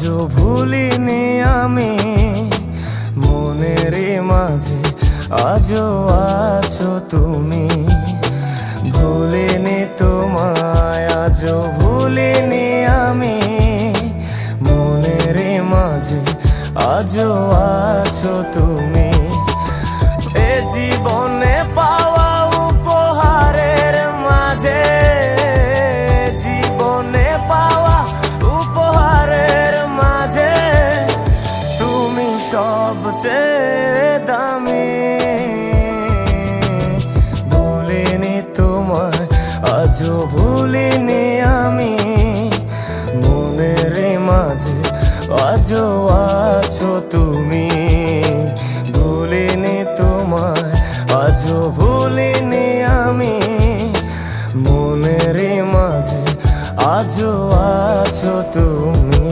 আজও ভুলিনি আমি, মনের মাঝে আজও আছো তুমি। ভুলিনি তোমায়, আজও ভুলিনি আমি, মনের মাঝে আজও আছো তুমি। এ জীবনে পাওয়া উপহারের মাঝে, জীবনে পাওয়া উপহারের মাঝে তুমি সবচেয়ে দামি। ভুলিনি তোমায়, আজও ভুলিনি আমি, মনের মাঝে আজও আছো তুমি। ভুলিনি তোমায়, আজও ভুলিনি আমি, মনের মাঝে আজও আছো তুমি।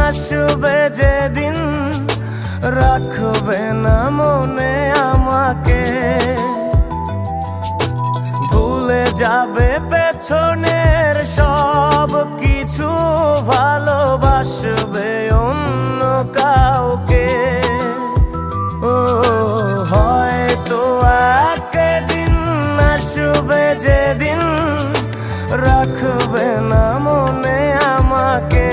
আসবে যেদিন রাখবে না মনে আমাকে, ভুলে যাবে পেছনের সব কিছু, ভালোবাসবে অন্য কাউকে। ও হয়তো একদিন আসবে যেদিন রাখবে না মনে আমাকে,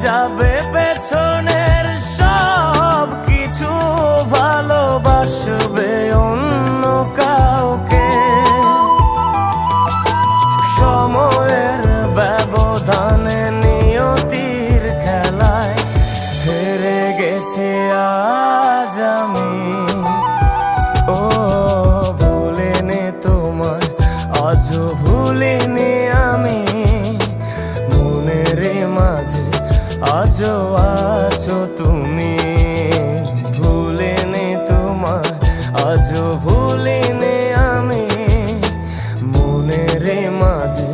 যাবে পেছনের সব কিছু, ভালোবাসবে অন্য কাউকে। সময়ের ব্যবধানে নিয়তির খেলায় হেরে গেছি আজ আমি। ও ভুলিনি তোমায়, আজও ভুলিনি আমি, মনের মাঝে আজও আছো তুমি। ভুলিনি তোমায়, আজও ভুলিনি আমি, মনের মাঝে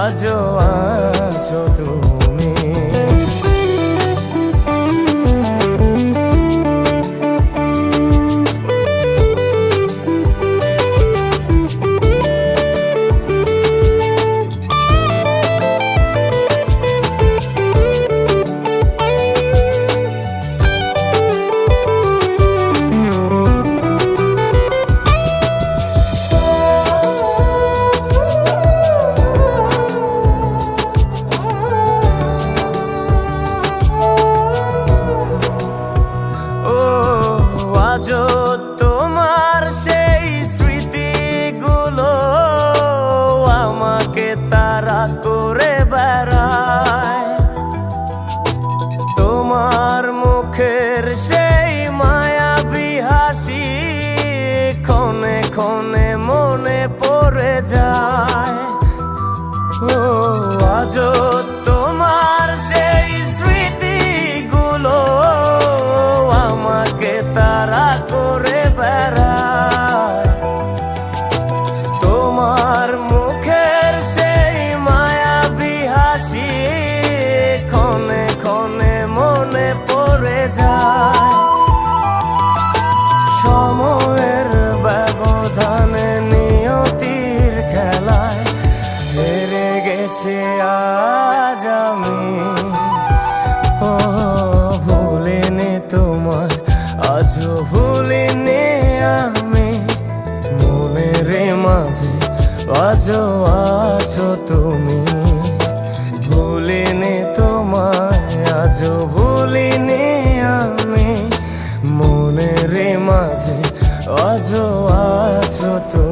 আজও আছো তুমি। আজও তোমার সেই স্মৃতিগুলো আমাকে তাড়া করে বেড়ায়, তোমার মুখের সেই মায়াবী হাসি ক্ষণে ক্ষণে মনে পড়ে যায়। ও আজও তোমার সেই স্মৃতিগুলো আমাকে তাড়া করে বেড়ায়, তোমার মুখের সেই মায়াবী হাসি ক্ষণে ক্ষণে মনে পড়ে যায়। সময়ের ব্যবধানে নিয়তির খেলায় হেরে গেছি আজ আমি। ও ভুলিনি তোমায়, আজও ভুলিনি আমি, মনের মাঝে আজও আছো তুমি। ভুলিনি তোমায়, আজও ভুলিনি আমি, মনের মাঝে আজও আছো তুমি।